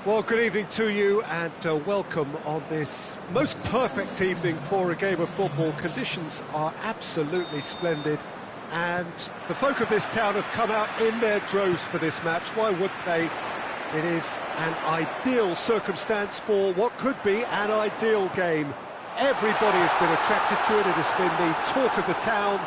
Well, good evening to you and welcome on this most perfect evening for a game of football. Conditions are absolutely splendid and the folk of this town have come out in their droves for this match. Why wouldn't they? It is an ideal circumstance for what could be an ideal game. Everybody has been attracted to it. It has been the talk of the town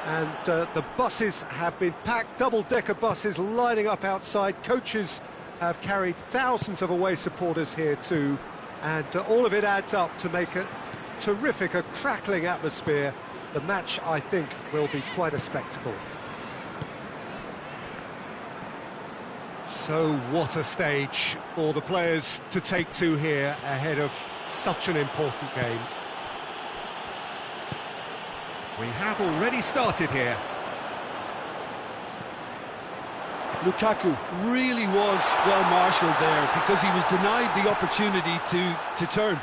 and the buses have been packed, double-decker buses lining up outside. Coaches have carried thousands of away supporters here too, and all of it adds up to make a terrific, a crackling atmosphere. The match, I think, will be quite a spectacle. So what a stage for the players to take to here ahead of such an important game. We have already started here. Lukaku really was well marshalled there because he was denied the opportunity to turn.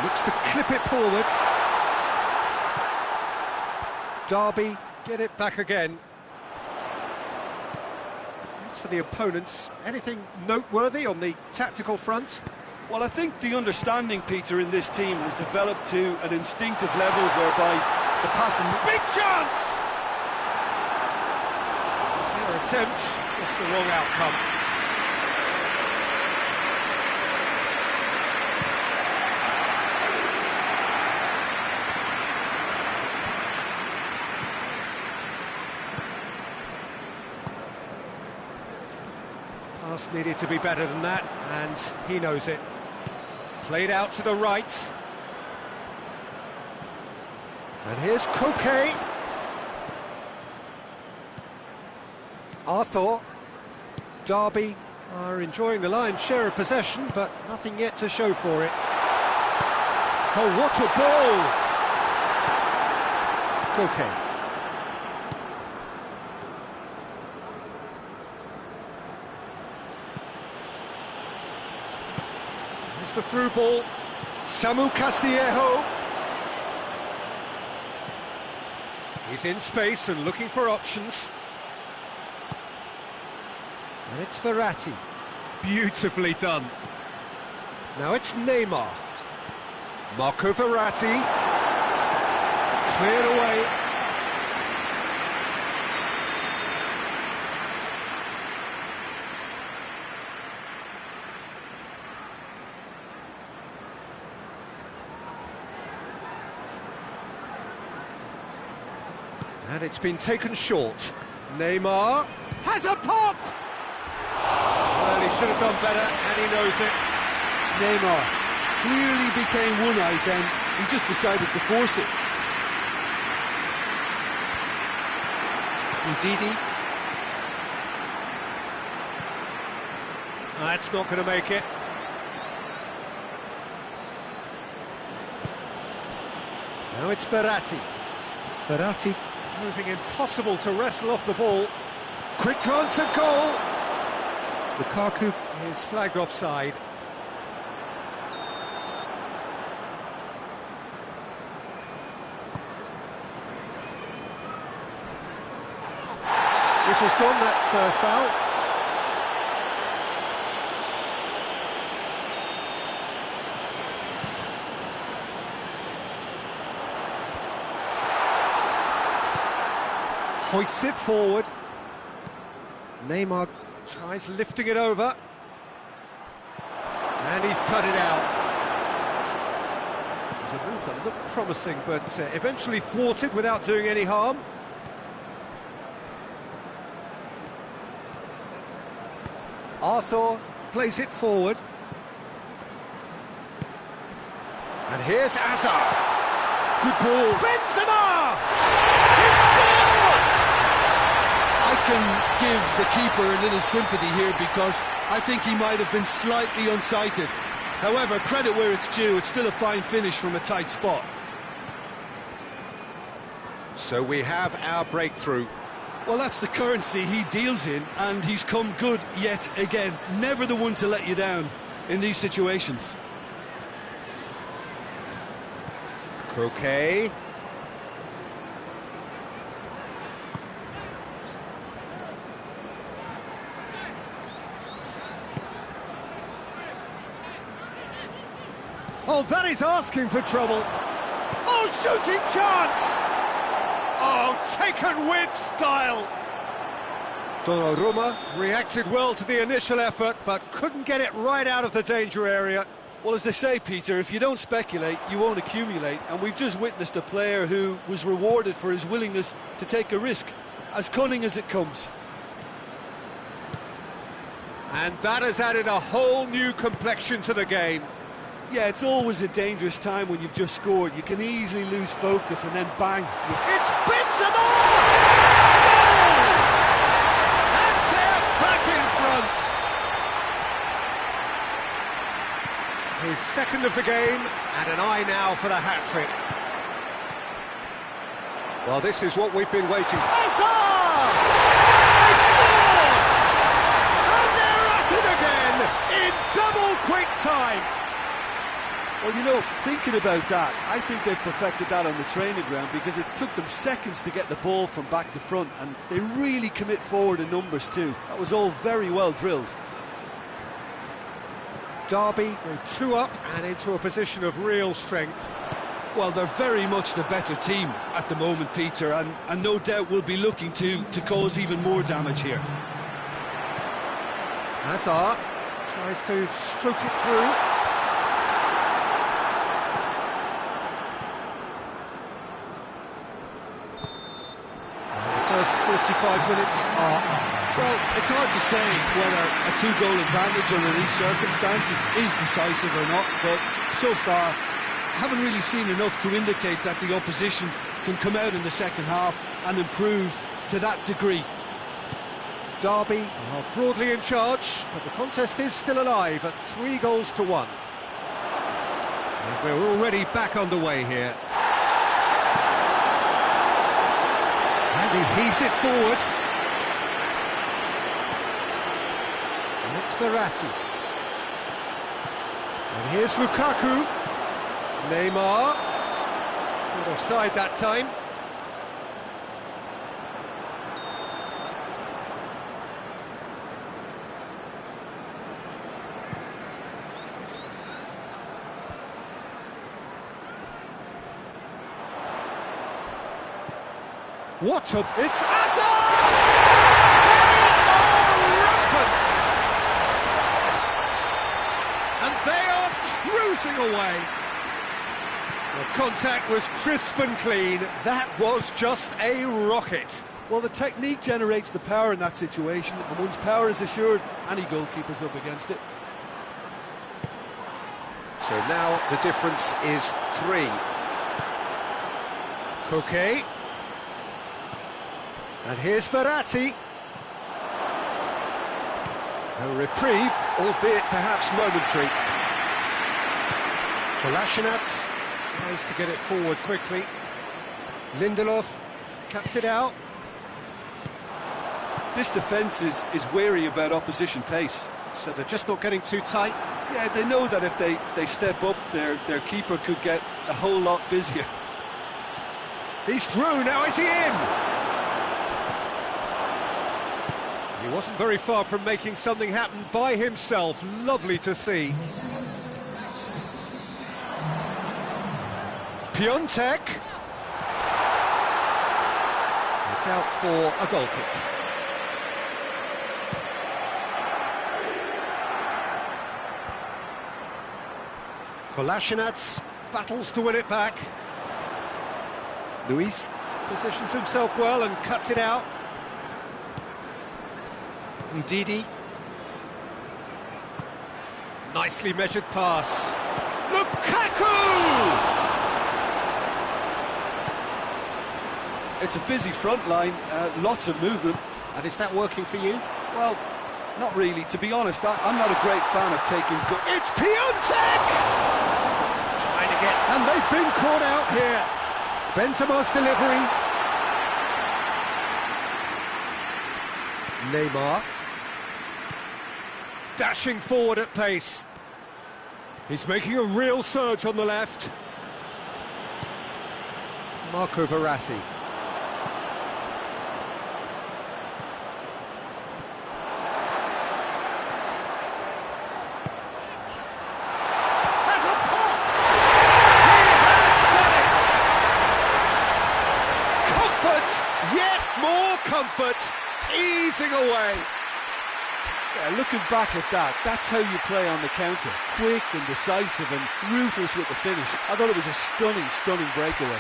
Looks to clip it forward. Derby get it back again. As for the opponents, anything noteworthy on the tactical front? Well, I think the understanding, Peter, in this team has developed to an instinctive level whereby the passing... Big chance! Attempt, just the wrong outcome. Pass needed to be better than that, and he knows it. Played out to the right. And here's Koke. Arthur. Derby are enjoying the lion's share of possession, but nothing yet to show for it. Oh, what a ball! Koke. There's the through ball. Samu Castillejo. He's in space and looking for options. And it's Verratti. Beautifully done. Now it's Neymar. Marco Verratti. Cleared away. And it's been taken short. Neymar has a pop! Well, he should have done better, and he knows it. Neymar clearly became one-eyed then. He just decided to force it. Ndidi. That's not going to make it. Now it's Verratti. Verratti proving impossible to wrestle off the ball. Quick glance at goal. Lukaku is flagged offside. Whistle's gone, that's foul. Hoists it forward. Neymar tries lifting it over. And he's cut it out. It was a move that looked promising, but eventually thwarted without doing any harm. Arthur plays it forward. And here's Hazard. Good ball. Benzema! He scored! I can give the keeper a little sympathy here because I think he might have been slightly unsighted. However, credit where it's due, it's still a fine finish from a tight spot. So we have our breakthrough. Well, that's the currency he deals in, and he's come good yet again. Never the one to let you down in these situations. Koke. Oh, that is asking for trouble. Oh, shooting chance! Oh, taken with style. Donnarumma reacted well to the initial effort, but couldn't get it right out of the danger area. Well, as they say, Peter, if you don't speculate, you won't accumulate. And we've just witnessed a player who was rewarded for his willingness to take a risk, as cunning as it comes. And that has added a whole new complexion to the game. Yeah, it's always a dangerous time when you've just scored. You can easily lose focus and then bang. It's Benzema! Goal! And they're back in front. His second of the game, and an eye now for the hat-trick. Well, this is what we've been waiting for. Hazard! They scored! And they're at it again in double quick time. Well, you know, thinking about that, I think they've perfected that on the training ground because it took them seconds to get the ball from back to front, and they really commit forward in numbers too. That was all very well drilled. Derby go 2 up and into a position of real strength. Well, they're very much the better team at the moment, Peter, and no doubt will be looking to cause even more damage here. Hazard tries to stroke it through. First 45 minutes are up. Well, it's hard to say whether a 2-goal advantage under these circumstances is decisive or not, but so far I haven't really seen enough to indicate that the opposition can come out in the second half and improve to that degree. Derby are broadly in charge, but the contest is still alive at 3-1. And we're already back underway here. And he heaves it forward. And it's Verratti. And here's Lukaku. Neymar. Not offside that time. It's Hazard! They are rampant! And they are cruising away. The contact was crisp and clean. That was just a rocket. Well, the technique generates the power in that situation, and once power is assured, any goalkeeper's up against it. So now the difference is 3. Koke. And here's Verratti. A reprieve, albeit perhaps momentary. Kolasinac tries to get it forward quickly. Lindelof cuts it out. This defence is wary about opposition pace. So they're just not getting too tight. Yeah, they know that if they step up, their keeper could get a whole lot busier. He's through, now is he in? He wasn't very far from making something happen by himself. Lovely to see. Piontek. It's out for a goal kick. Kolasinac battles to win it back. Luis positions himself well and cuts it out. Ndidi. Nicely measured pass. Lukaku! It's a busy front line, lots of movement. And is that working for you? Well, not really. To be honest, I'm not a great fan of taking... It's Piontek! Trying to get... And they've been caught out here. Benzema's delivery. Neymar. Dashing forward at pace. He's making a real surge on the left. Marco Verratti. Has a pop! comfort, easing away. Yeah, looking back at that, that's how you play on the counter. Quick and decisive and ruthless with the finish. I thought it was a stunning, stunning breakaway.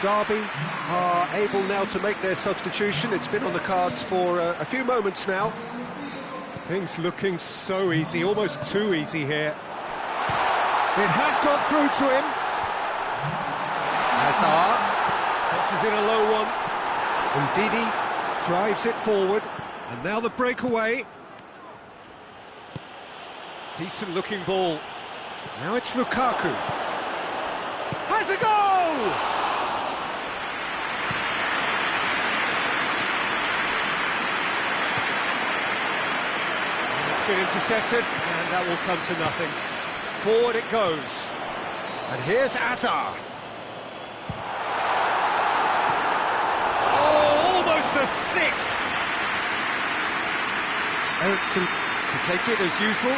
Derby are able now to make their substitution. It's been on the cards for a few moments now. Things looking so easy, almost too easy here. It has got through to him. Hazard crosses in a low one. And Didi drives it forward. And now the breakaway. Decent looking ball. Now it's Lukaku. Has a goal! Been intercepted, and that will come to nothing. Forward it goes, and here's Hazard. Oh, almost a sixth. Ericsson to take it as usual.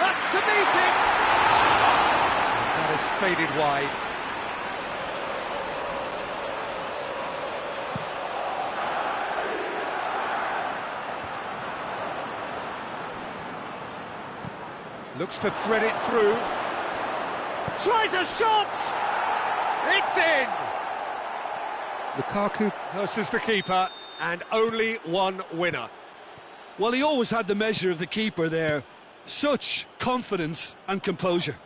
Up to meet it. And that has faded wide. Looks to thread it through. Tries a shot! It's in! Lukaku versus the keeper, and only one winner. Well, he always had the measure of the keeper there. Such confidence and composure.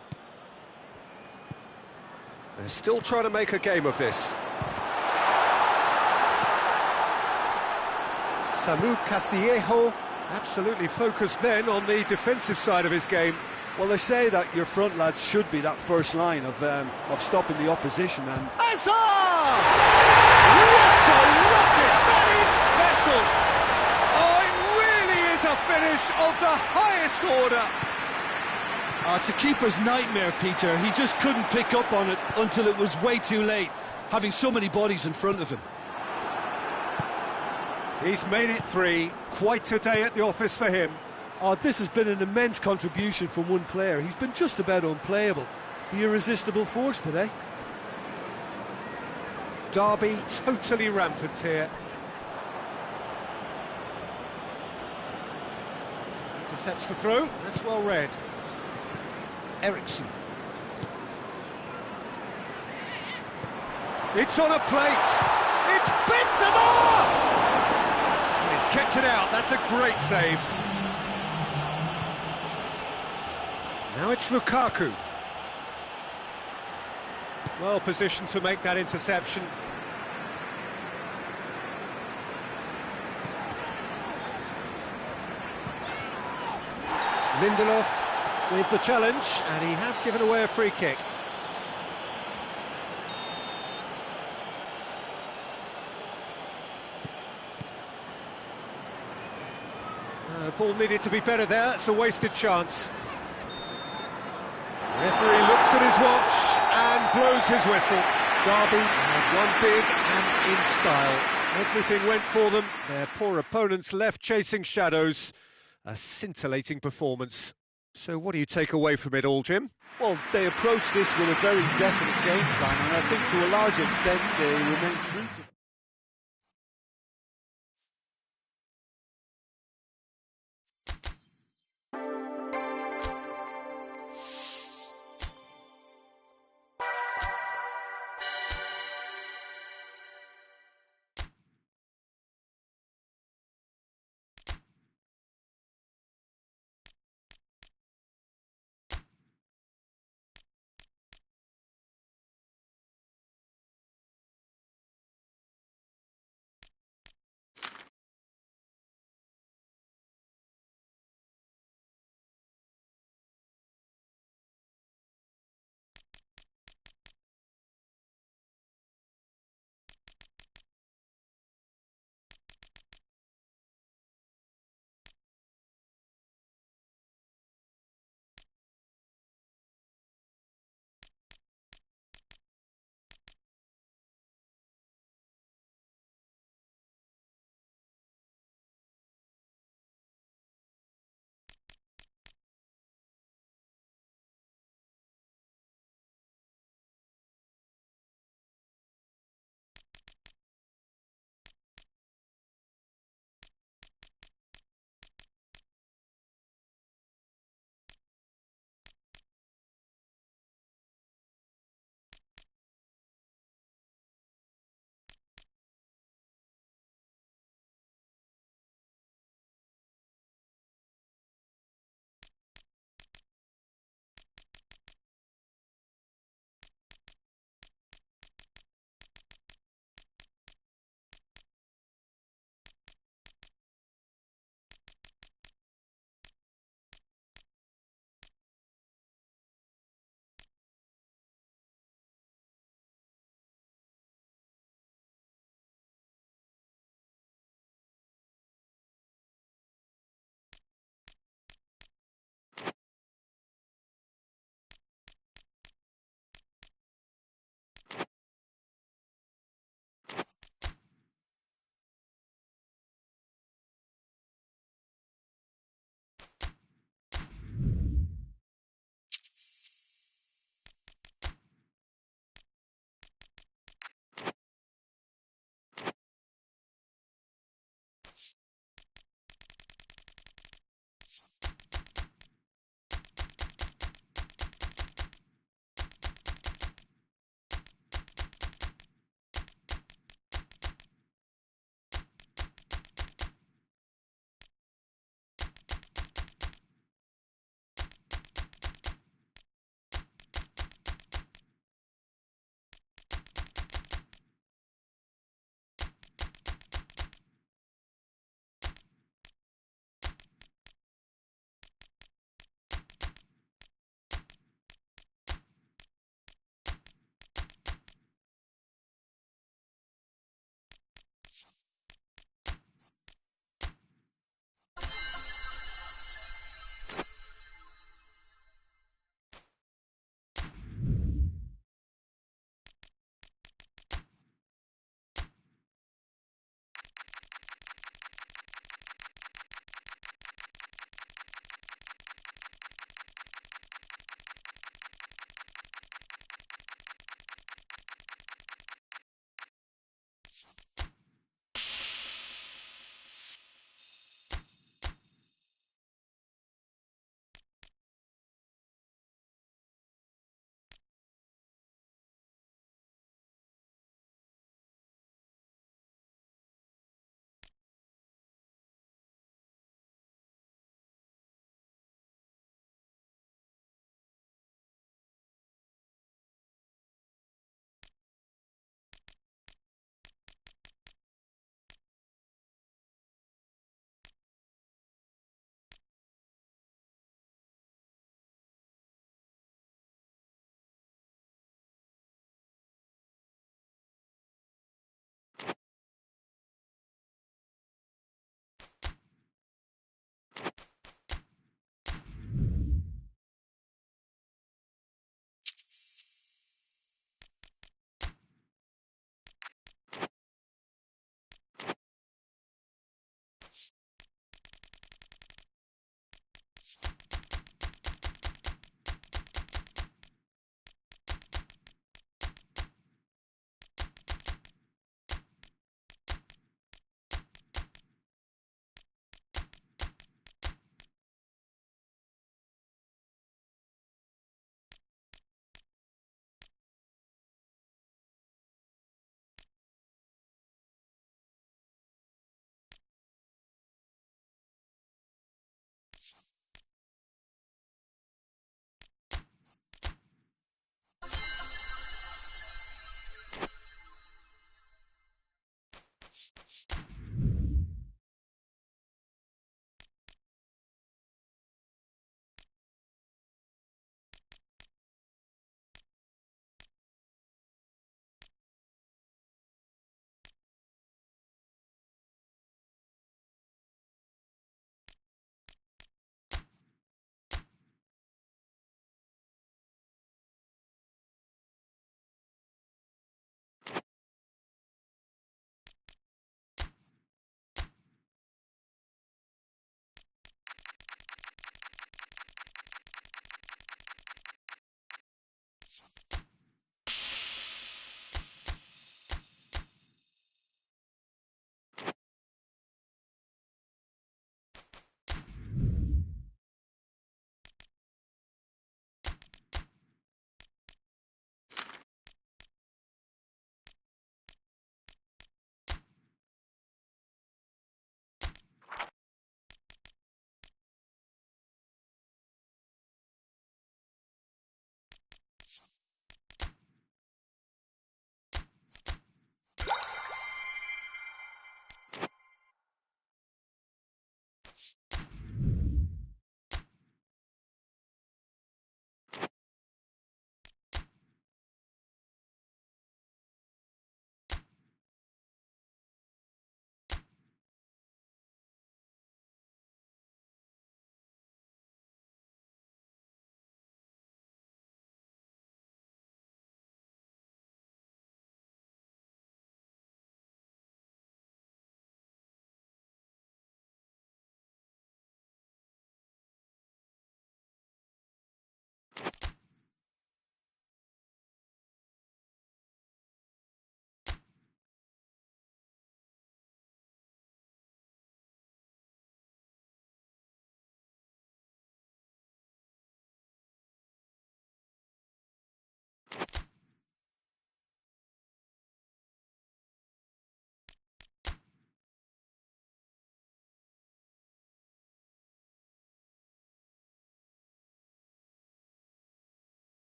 They're still trying to make a game of this. Samu Castillejo absolutely focused then on the defensive side of his game. Well, they say that your front lads should be that first line of stopping the opposition. And Hazard! What a rocket! That is special! Oh, it really is a finish of the highest order. It's a keeper's nightmare, Peter. He just couldn't pick up on it until it was way too late, having so many bodies in front of him. He's made it three. Quite a day at the office for him. Oh, this has been an immense contribution from one player. He's been just about unplayable. The irresistible force today. Derby totally rampant here. Intercepts the throw. That's well read. Ericsson. It's on a plate. It's Benzema! He's kept it out. That's a great save. Now it's Lukaku. Well positioned to make that interception. Lindelof with the challenge, and he has given away a free kick. Ball needed to be better there. It's a wasted chance. Referee looks at his watch and blows his whistle. Derby have won big and in style. Everything went for them. Their poor opponents left chasing shadows. A scintillating performance. So what do you take away from it all, Jim? Well, they approached this with a very definite game plan, and I think to a large extent they remain true to it.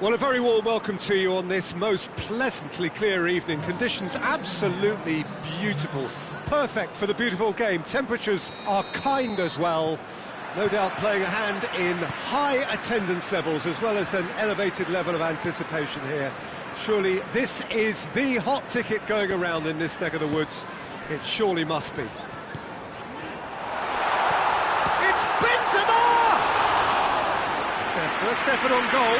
Well, a very warm welcome to you on this most pleasantly clear evening. Conditions absolutely beautiful. Perfect for the beautiful game. Temperatures are kind as well. No doubt playing a hand in high attendance levels as well as an elevated level of anticipation here. Surely this is the hot ticket going around in this neck of the woods. It surely must be. It's Benzema! It's their first effort on goal.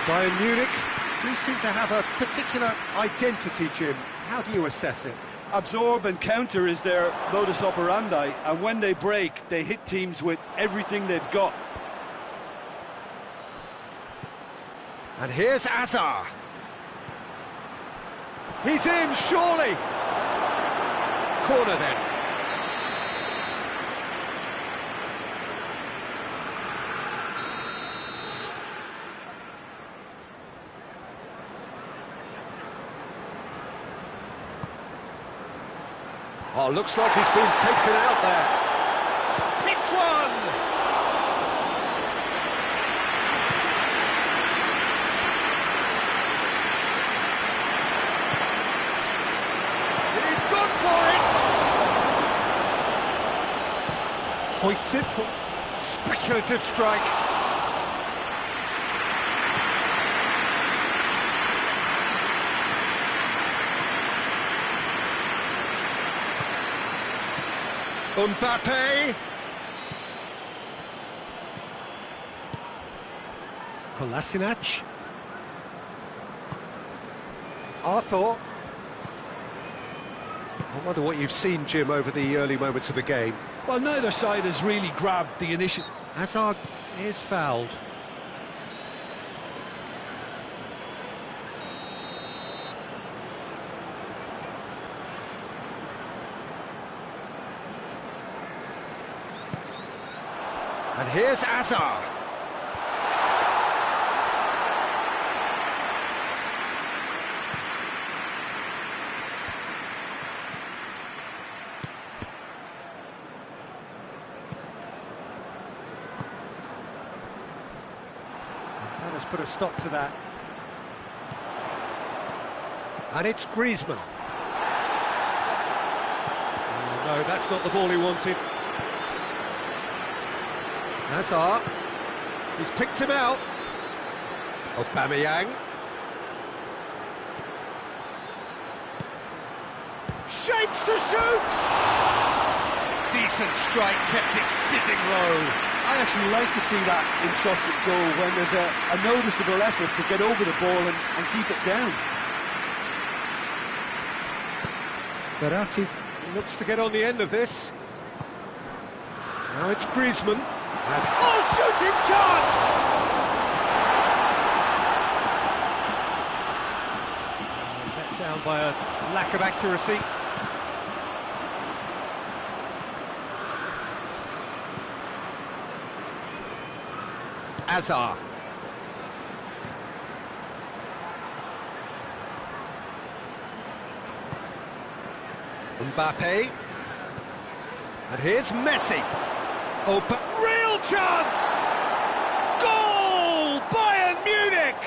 Bayern Munich do seem to have a particular identity, Jim. How do you assess it? Absorb and counter is their modus operandi, and when they break, they hit teams with everything they've got. And here's Hazard. He's in, surely. Corner then. Oh, looks like he's been taken out there. Hits one! He's gone for it! Hoists it for speculative strike. Mbappe. Kolasinac. Arthur. I wonder what you've seen, Jim, over the early moments of the game. Well, neither side has really grabbed the initiative. Hazard is fouled. And here's Hazard. That has put a stop to that. And it's Griezmann. Oh, no, that's not the ball he wanted. Hazard, he's picked him out. Aubameyang. Shapes to shoot! Decent strike, kept it fizzing low. I actually like to see that in shots at goal when there's a noticeable effort to get over the ball and keep it down. Verratti looks to get on the end of this. Now it's Griezmann. Oh, shooting chance! Let down by a lack of accuracy. Hazard. Mbappe. And here's Messi. Oh, but real chance! Goal! Bayern Munich!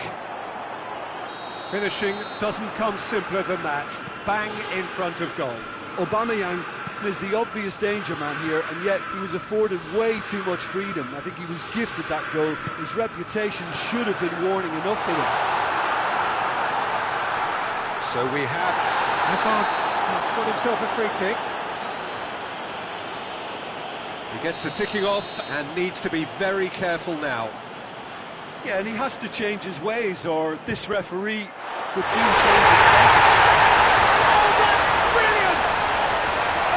Finishing doesn't come simpler than that. Bang in front of goal. Aubameyang is the obvious danger man here, and yet he was afforded way too much freedom. I think he was gifted that goal. His reputation should have been warning enough for him. So we have Hazard has got himself a free kick. He gets the ticking off and needs to be very careful now. Yeah, and he has to change his ways, or this referee could soon change his status. Oh, that's brilliant!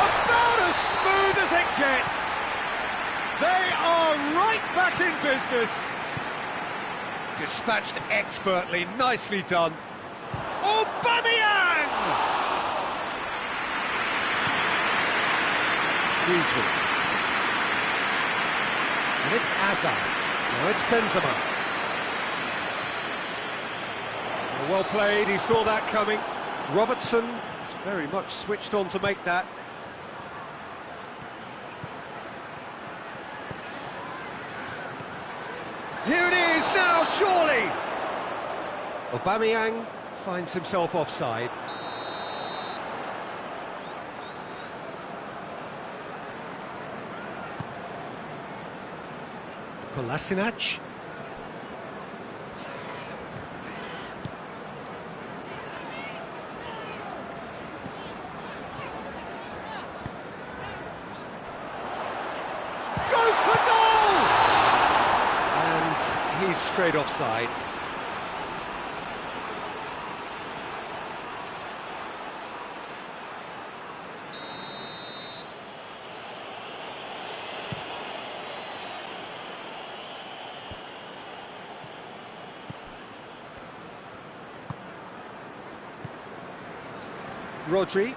About as smooth as it gets. They are right back in business. Dispatched expertly, nicely done. Aubameyang! Griezmann. And it's Hazard. Now it's Benzema. Well played, he saw that coming. Robertson is very much switched on to make that. Here it is now, surely! Aubameyang finds himself offside. Kolasinac. Goes for goal! And he's straight offside. Rodri.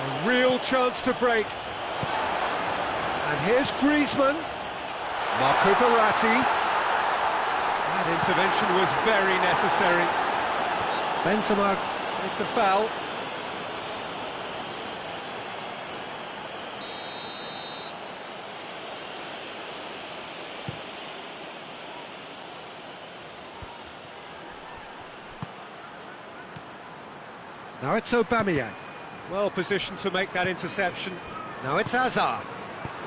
A real chance to break. And here's Griezmann. Marco Verratti. That intervention was very necessary. Benzema with the foul. Now it's Aubameyang. Well positioned to make that interception. Now it's Hazard.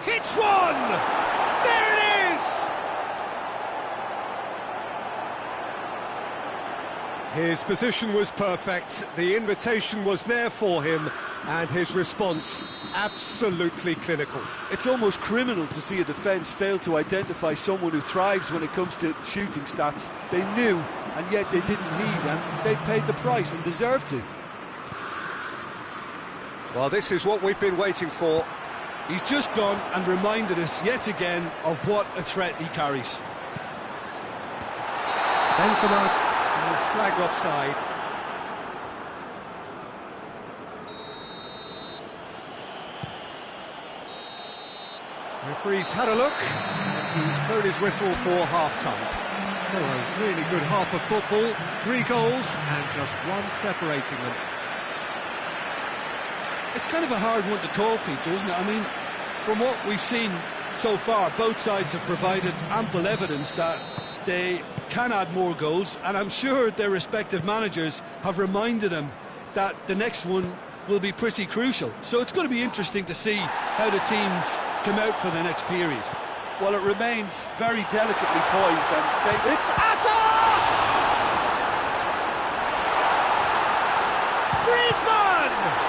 Hits one! There it is! His position was perfect, the invitation was there for him, and his response absolutely clinical. It's almost criminal to see a defence fail to identify someone who thrives when it comes to shooting stats. They knew, and yet they didn't heed, and they've paid the price and deserve to. Well, this is what we've been waiting for. He's just gone and reminded us yet again of what a threat he carries. Benzema is flagged offside. Referee's had a look, and he's blown his whistle for half-time. So a really good half of football, 3 goals and just one separating them. It's kind of a hard one to call, Peter, isn't it? I mean, from what we've seen so far, both sides have provided ample evidence that they can add more goals, and I'm sure their respective managers have reminded them that the next one will be pretty crucial. So it's going to be interesting to see how the teams come out for the next period. Well, it remains very delicately poised, and It's Hazard! Griezmann!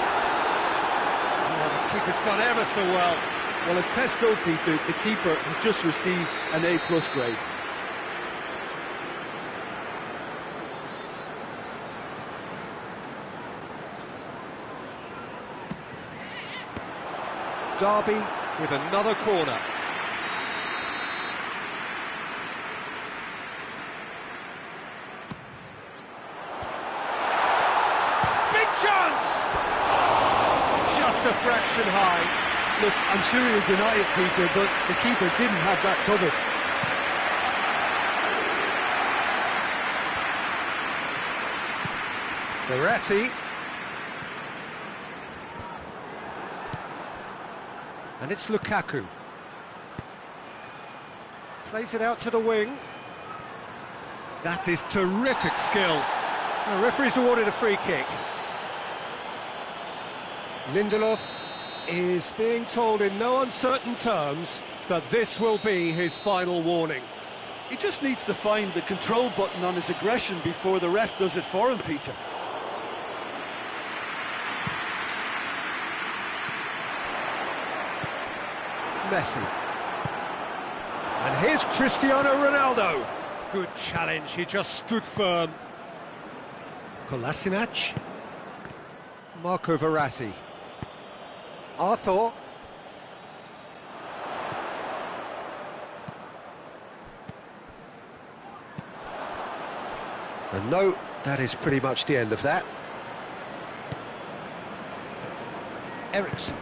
Keeper's done ever so well. well, as test go, Peter, the keeper has just received an A+ grade. Derby with another corner. Big chance! Just a fraction high. Look, I'm sure he'll deny it, Peter, but the keeper didn't have that covered. Verratti. And it's Lukaku. Plays it out to the wing. That is terrific skill. The referee's awarded a free kick. Lindelof is being told in no uncertain terms that this will be his final warning. He just needs to find the control button on his aggression before the ref does it for him, Peter. Messi. And here's Cristiano Ronaldo. Good challenge, he just stood firm. Kolasinac. Marco Verratti. Arthur. And no, that is pretty much the end of that. Ericsson.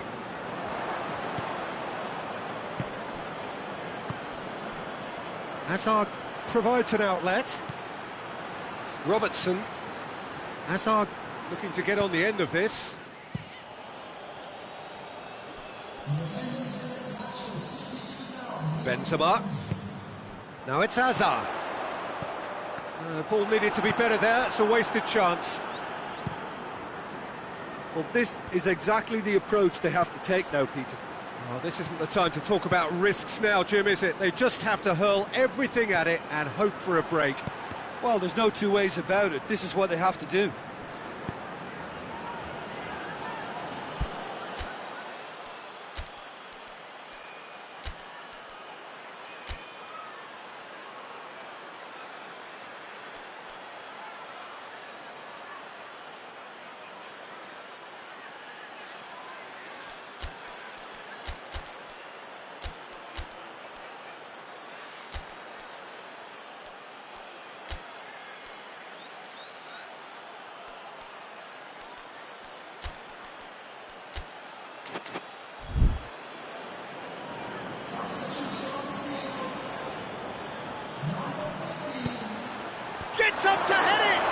Hazard provides an outlet. Robertson. Hazard looking to get on the end of this. Benzema. Now it's Hazard. Ball needed to be better there, it's a wasted chance. Well, this is exactly the approach they have to take now, Peter. Oh, this isn't the time to talk about risks now, Jim, is it? They just have to hurl everything at it and hope for a break. Well, there's no two ways about it. This is what they have to do. Gets up to head it!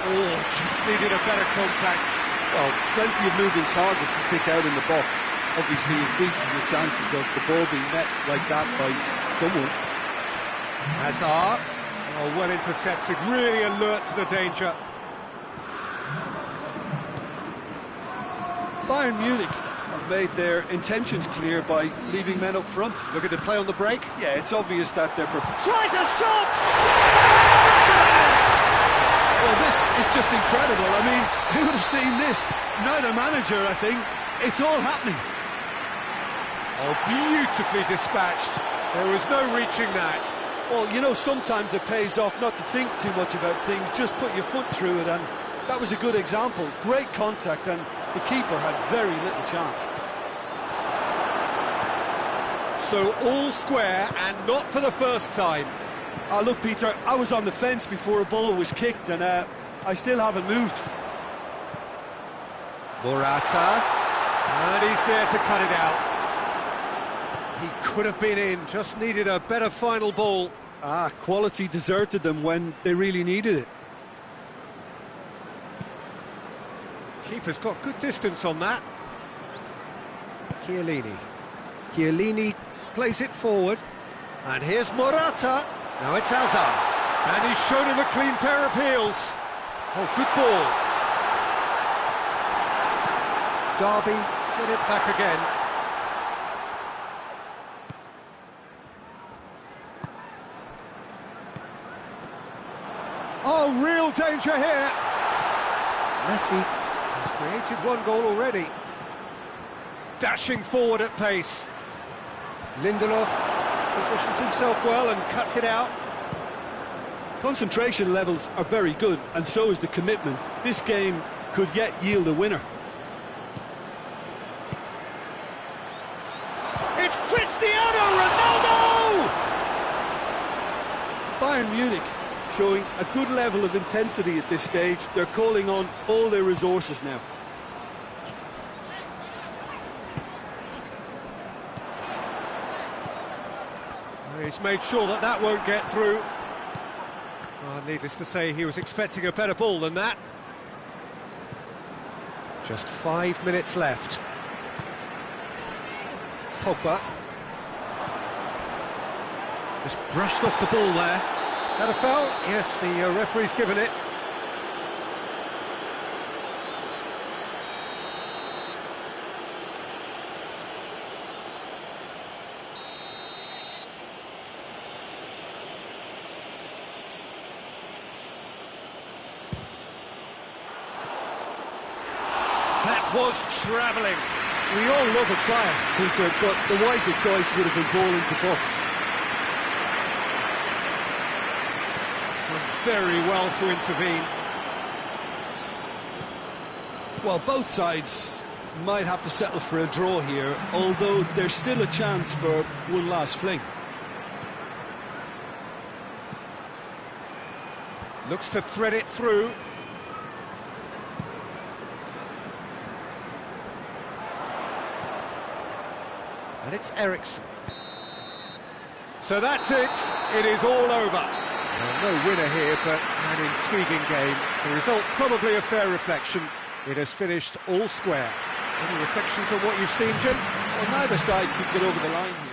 Oh, just needed a better contact. Well, plenty of moving targets to pick out in the box. Obviously increases the chances of the ball being met like that by someone. Hazard, oh, well intercepted, really alert to the danger. Bayern Munich have made their intentions clear by leaving men up front. Looking to play on the break. Yeah, it's obvious that they're Tries a shot! Well, this is just incredible. I mean, who would have seen this? Neither manager, I think. It's all happening. Oh, beautifully dispatched. There was no reaching that. Well, you know, sometimes it pays off not to think too much about things, just put your foot through it, and that was a good example. Great contact, and the keeper had very little chance. So all square, and not for the first time. Look, Peter, I was on the fence before a ball was kicked, and I still haven't moved. Morata, and he's there to cut it out. He could have been in, just needed a better final ball. Quality deserted them when they really needed it. Keeper's got good distance on that. Chiellini plays it forward. And here's Morata. Now it's Hazard. And he's shown him a clean pair of heels. Oh, good ball. Derby get it back again. Oh, real danger here. Messi has created one goal already. Dashing forward at pace. Lindelof positions himself well and cuts it out. Concentration levels are very good, and so is the commitment. This game could yet yield a winner. It's Cristiano Ronaldo! Bayern Munich showing a good level of intensity at this stage. They're calling on all their resources now. He's made sure that that won't get through. Needless to say, he was expecting a better ball than that. Just 5 minutes left. Pogba. Just brushed off the ball there. That a foul? Yes, the referee's given it. That was travelling. We all love a trial, Peter, but the wiser choice would have been ball into box. Done very well to intervene. Well, both sides might have to settle for a draw here, although there's still a chance for one last fling. Looks to thread it through. And it's Eriksson. So that's it. It is all over. Well, no winner here, but an intriguing game. The result probably a fair reflection. It has finished all square. Any reflections on what you've seen, Jim? Well, neither side could get over the line here.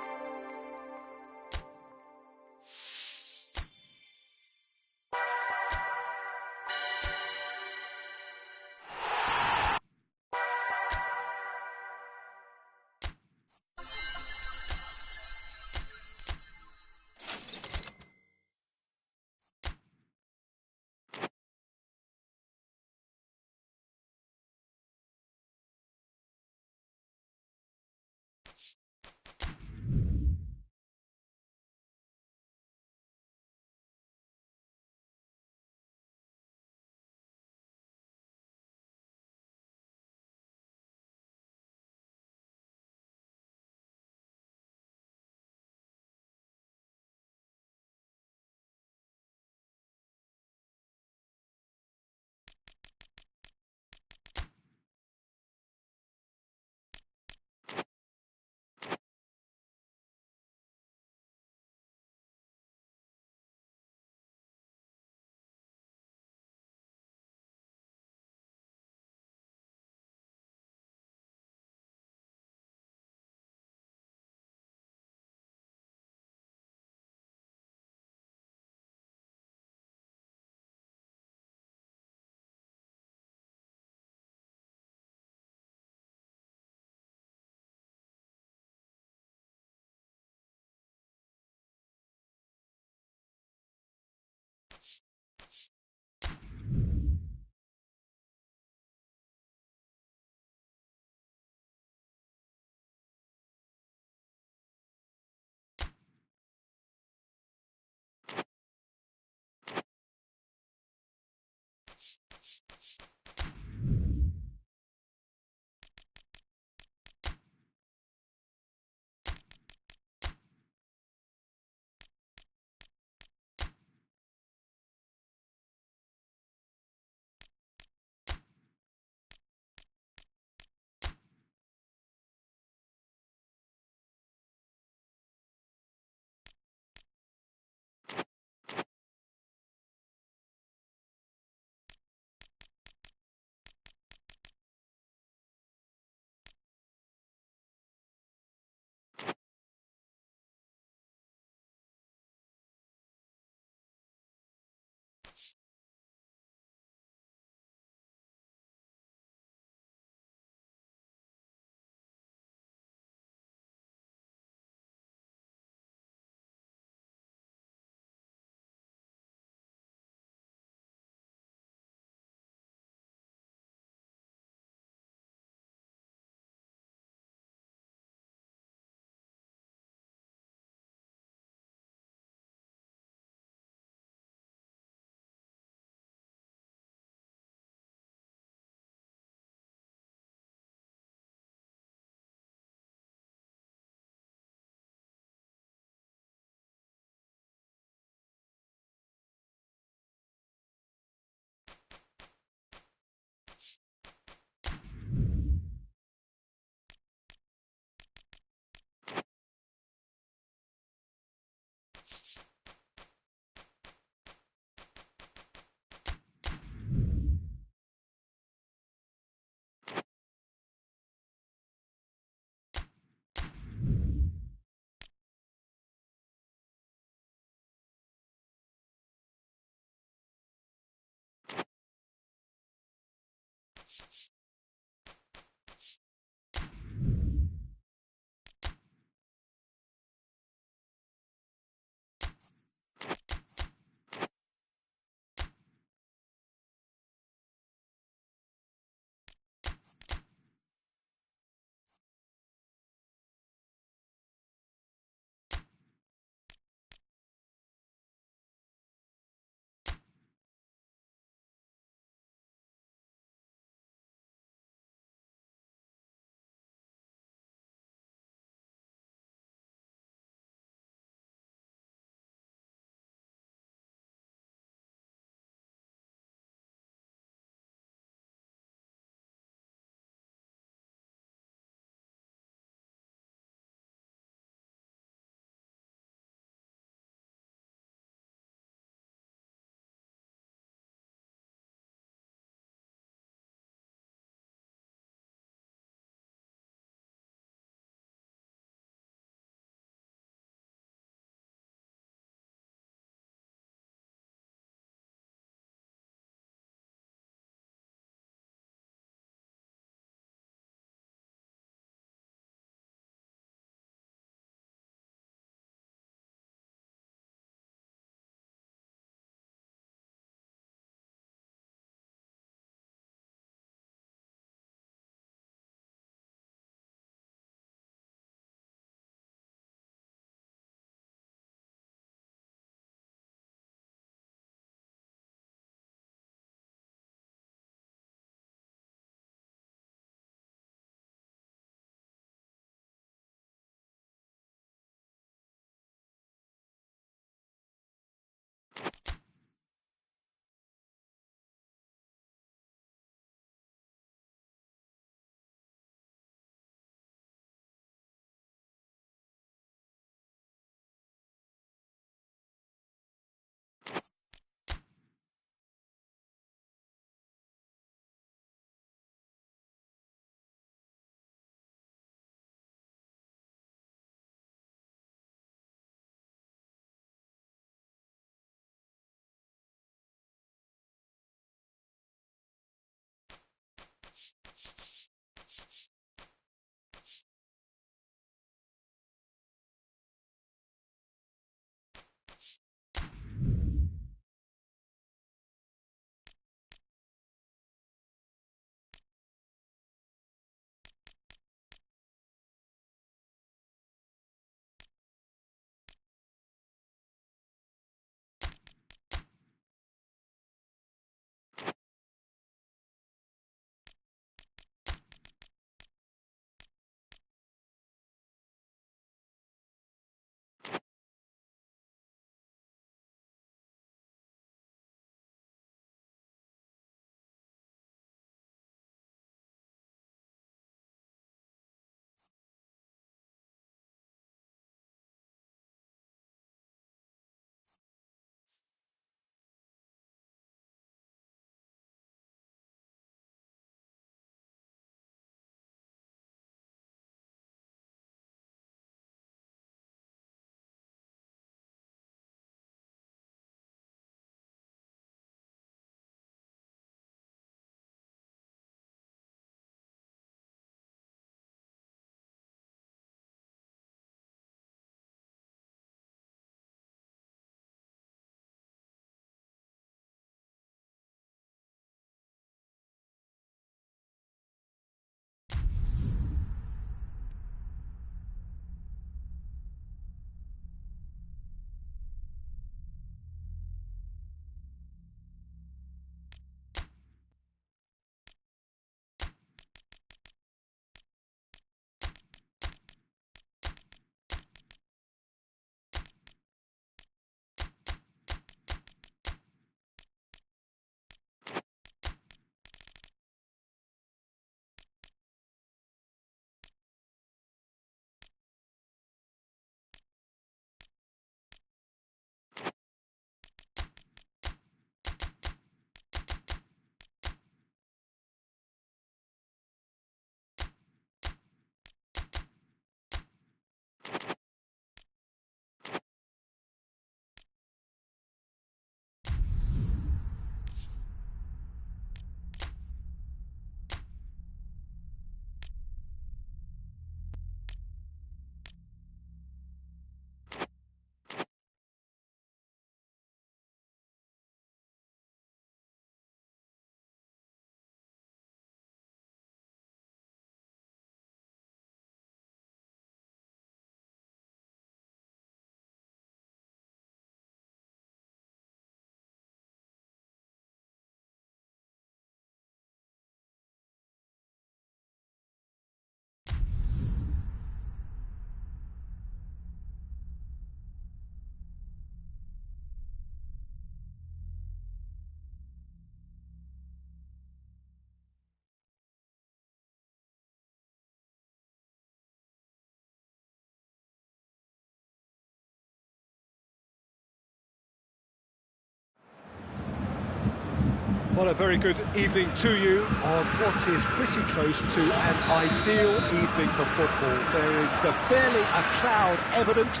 Well, a very good evening to you on what is pretty close to an ideal evening for football. There is barely a cloud evident.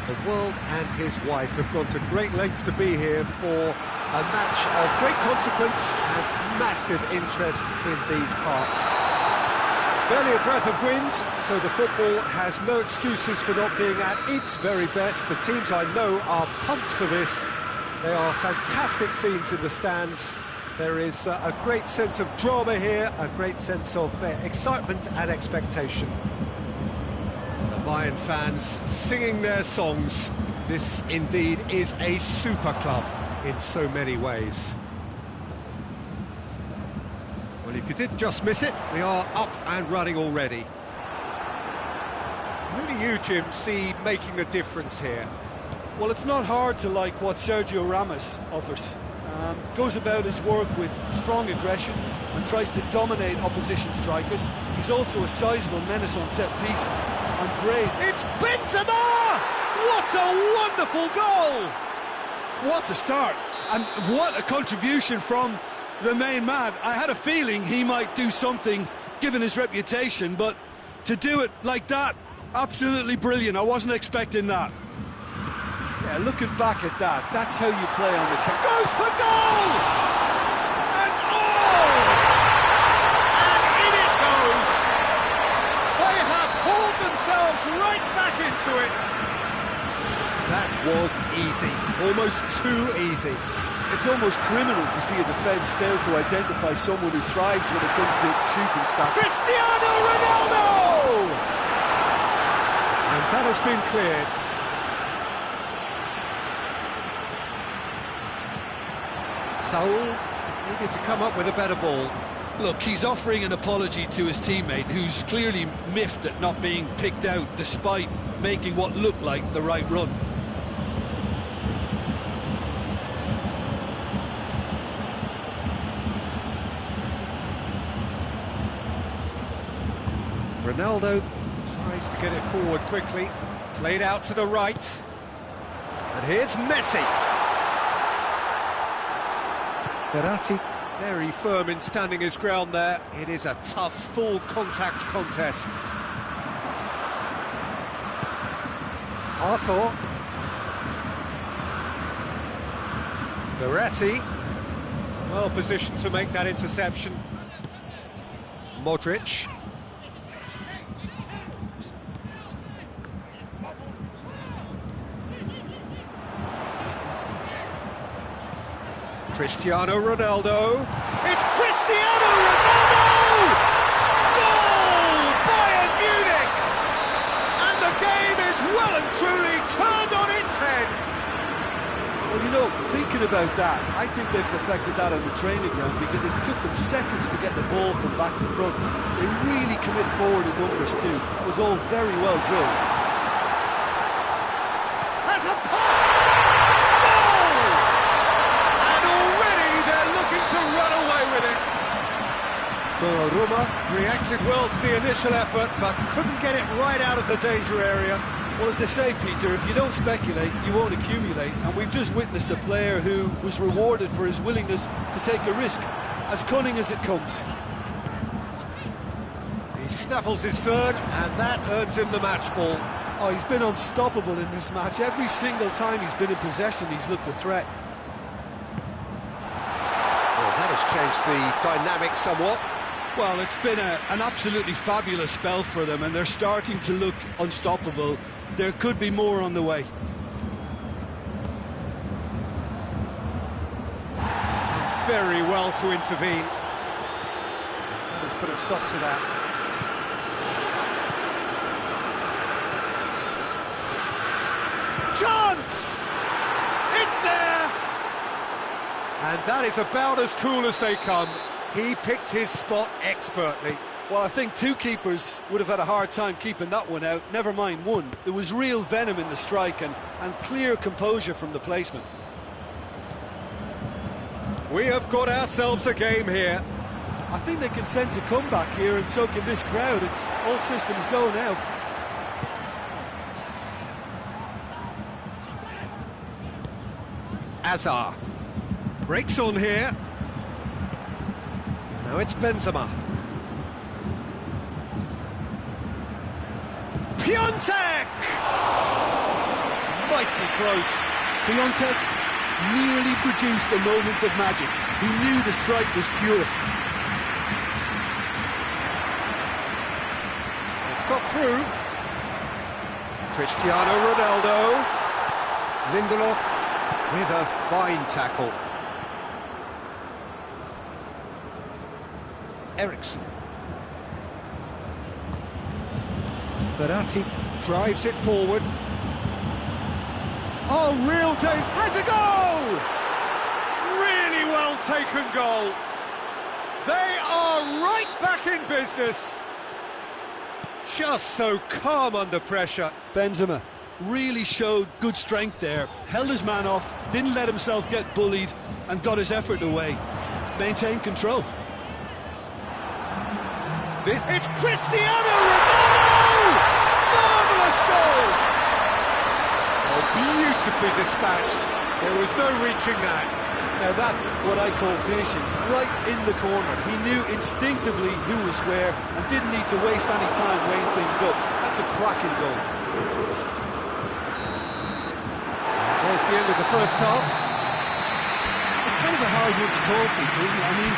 The world and his wife have gone to great lengths to be here for a match of great consequence and massive interest in these parts. Barely a breath of wind, so the football has no excuses for not being at its very best. The teams I know are pumped for this. There are fantastic scenes in the stands. There is a great sense of drama here, a great sense of excitement and expectation. The Bayern fans singing their songs. This indeed is a super club in so many ways. Well, if you did just miss it, we are up and running already. Who do you, Jim, see making the difference here? Well, it's not hard to like what Sergio Ramos offers. Goes about his work with strong aggression and tries to dominate opposition strikers. He's also a sizable menace on set pieces and brave. It's Benzema! What a wonderful goal! What a start, and what a contribution from the main man. I had a feeling he might do something, given his reputation, but to do it like that, absolutely brilliant. I wasn't expecting that. Yeah, looking back at that, that's how you play on the counter. Goes for goal! And and in it goes! They have hauled themselves right back into it. That was easy, almost too easy. It's almost criminal to see a defence fail to identify someone who thrives when it comes to shooting stats. Cristiano Ronaldo! And that has been cleared. Saul needed to come up with a better ball. Look, he's offering an apology to his teammate, who's clearly miffed at not being picked out despite making what looked like the right run. Ronaldo tries to get it forward quickly, played out to the right, and here's Messi. Verratti very firm in standing his ground there. It is a tough, full contact contest. Arthur. Verratti, well positioned to make that interception. Modric. Cristiano Ronaldo. It's Cristiano Ronaldo! Goal! Bayern Munich! And the game is well and truly turned on its head. Well, you know, thinking about that, I think they've perfected that on the training ground because it took them seconds to get the ball from back to front. They really commit forward in numbers too. That was all very well drilled. Has a pass! Goal! And already they're looking to run away with it. Donnarumma reacted well to the initial effort, but couldn't get it right out of the danger area. Well, as they say, Peter, if you don't speculate, you won't accumulate. And we've just witnessed a player who was rewarded for his willingness to take a risk, as cunning as it comes. He snaffles his third, and that earns him the match ball. Oh, he's been unstoppable in this match. Every single time he's been in possession, he's looked a threat. Well, that has changed the dynamic somewhat. Well, it's been an absolutely fabulous spell for them, and they're starting to look unstoppable. There could be more on the way. Very well to intervene. Let's put a stop to that. Chance! It's there! And that is about as cool as they come. He picked his spot expertly. Well, I think two keepers would have had a hard time keeping that one out, never mind one. There was real venom in the strike and clear composure from the placement. We have got ourselves a game here. I think they can sense a comeback here, and so can this crowd. It's all systems go now. Azar breaks on here. Now it's Benzema. Piontek! Mighty close. Piontek nearly produced a moment of magic. He knew the strike was pure. It's got through. Cristiano Ronaldo. Lindelof with a fine tackle. Ericsson. Berratti drives it forward. Oh, real danger. Has a goal! Really well taken goal. They are right back in business. Just so calm under pressure. Benzema really showed good strength there. Held his man off, didn't let himself get bullied, and got his effort away. Maintained control. It's Cristiano Ronaldo! Marvellous goal! Oh, beautifully dispatched. There was no reaching that. Now that's what I call finishing, right in the corner. He knew instinctively who was where and didn't need to waste any time weighing things up. That's a cracking goal. There's the end of the first half. It's kind of a hard one to call, Peter, isn't it? I mean,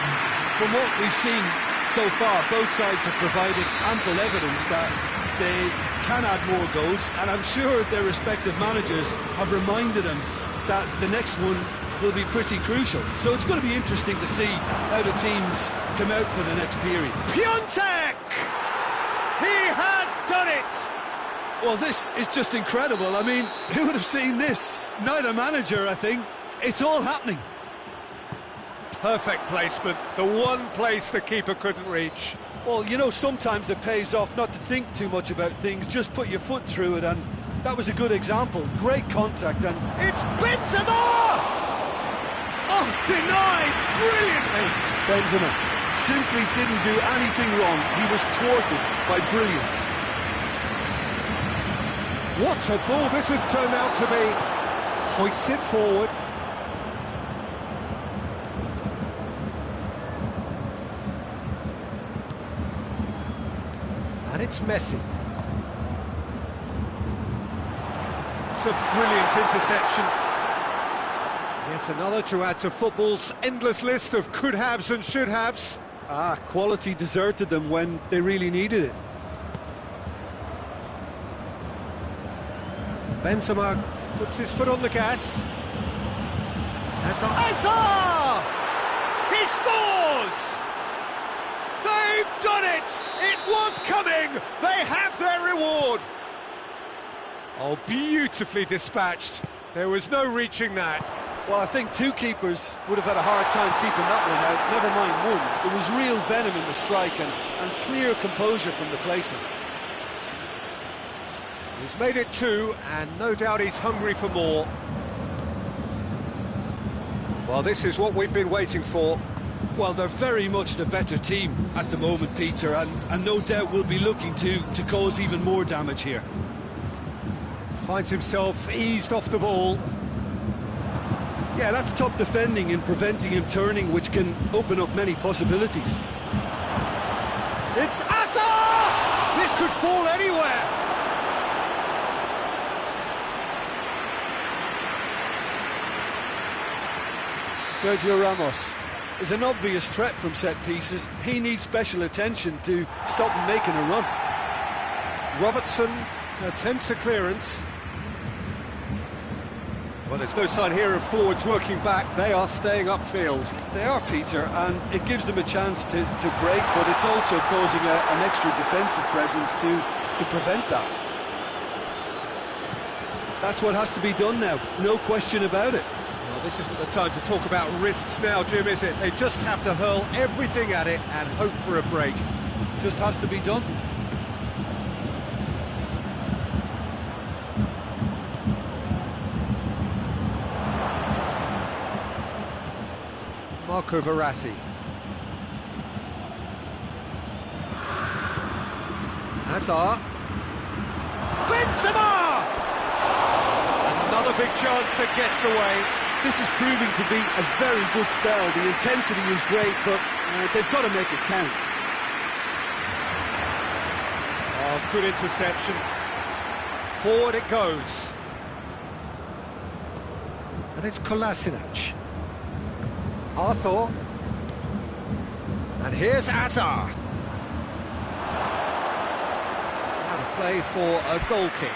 from what we've seen so far, both sides have provided ample evidence that they can add more goals, and I'm sure their respective managers have reminded them that the next one will be pretty crucial. So it's going to be interesting to see how the teams come out for the next period. Piontek! He has done it! Well, this is just incredible. I mean, who would have seen this? Neither manager, I think. It's all happening. Perfect placement, the one place the keeper couldn't reach. Well, you know, sometimes it pays off not to think too much about things, just put your foot through it, and that was a good example. Great contact, and it's Benzema! Oh, denied brilliantly. Benzema simply didn't do anything wrong. He was thwarted by brilliance. What a ball this has turned out to be. Hoists it forward. And it's Messi. It's a brilliant interception. Yet another to add to football's endless list of could-haves and should-haves. Quality deserted them when they really needed it. Benzema puts his foot on the gas. Hazard! He scores! They've done it! It was coming! They have their reward! Oh, beautifully dispatched. There was no reaching that. well, I think two keepers would have had a hard time keeping that one out, never mind one. There was real venom in the strike and clear composure from the placement. He's made it two, and no doubt he's hungry for more. Well, this is what we've been waiting for. Well, they're very much the better team at the moment, Peter, and no doubt will be looking to cause even more damage here. Finds himself eased off the ball. Yeah, that's top defending and preventing him turning, which can open up many possibilities. It's Asa! This could fall anywhere. Sergio Ramos is an obvious threat from set pieces. He needs special attention to stop him making a run. Robertson attempts a clearance. Well, there's no sign here of forwards working back. They are staying upfield. They are, Peter, and it gives them a chance to break, but it's also causing an extra defensive presence to prevent that. That's what has to be done now, no question about it. Well, this isn't the time to talk about risks now, Jim, is it? They just have to hurl everything at it and hope for a break. Just has to be done. Marco Verratti. Hazard. Benzema! Another big chance that gets away. This is proving to be a very good spell. The intensity is great, but They've got to make it count. Oh, good interception. Forward it goes. And it's Kolasinac. Arthur. And here's Azar. Out of play for a goal kick.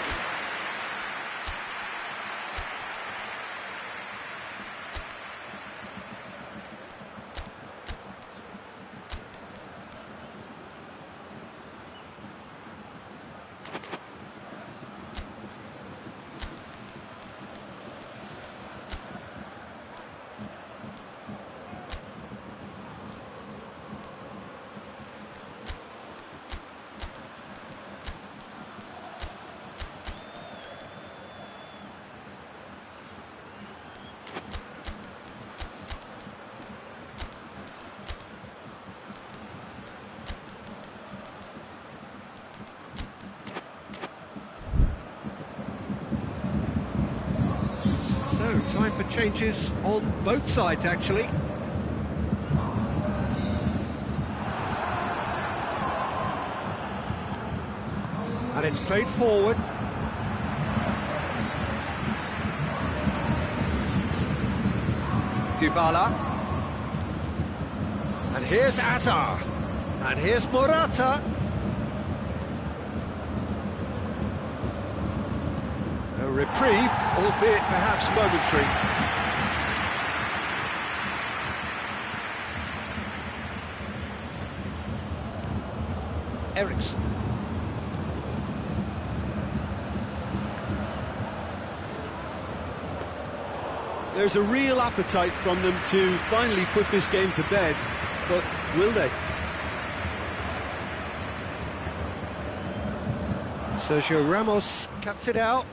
So, time for changes on both sides, actually. And it's played forward. Dybala. And here's Azar. And here's Morata. A reprieve, albeit perhaps momentary. Eriksson. There's a real appetite from them to finally put this game to bed, but will they? Sergio Ramos cuts it out.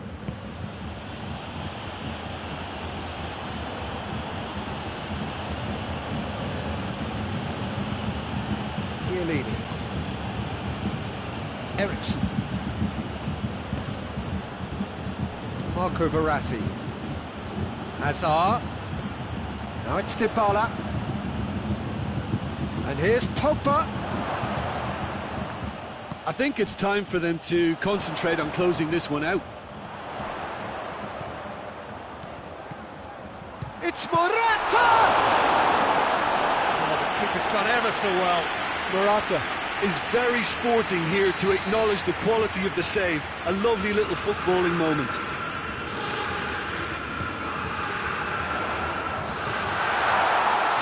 Chiellini. Eriksson. Marco Verratti. Hazard. Now it's Dybala. And here's Pogba. I think it's time for them to concentrate on closing this one out. It's Morata! Oh, the keeper's done ever so well. Morata is very sporting here to acknowledge the quality of the save. A lovely little footballing moment.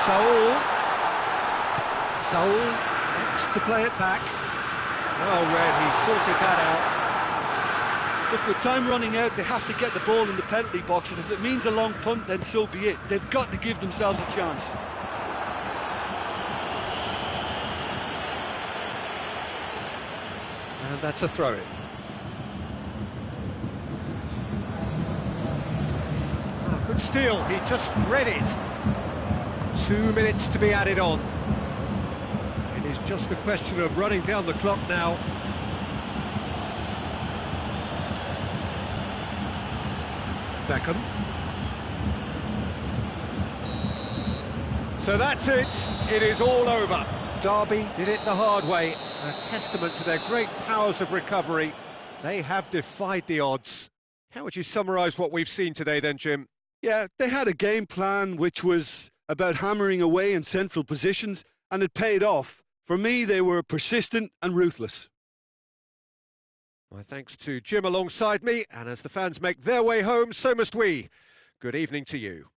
Saul next to play it back. Well read, he sorted that out. Look, with time running out, they have to get the ball in the penalty box, and if it means a long punt, then so be it. They've got to give themselves a chance. And that's a throw-in. Oh, good steal, he just read it. 2 minutes to be added on. It is just a question of running down the clock now. Beckham. So that's it. It is all over. Derby did it the hard way. A testament to their great powers of recovery. They have defied the odds. How would you summarise what we've seen today then, Jim? Yeah, they had a game plan which was about hammering away in central positions, and it paid off. For me, they were persistent and ruthless. My thanks to Jim alongside me, and as the fans make their way home, so must we. Good evening to you.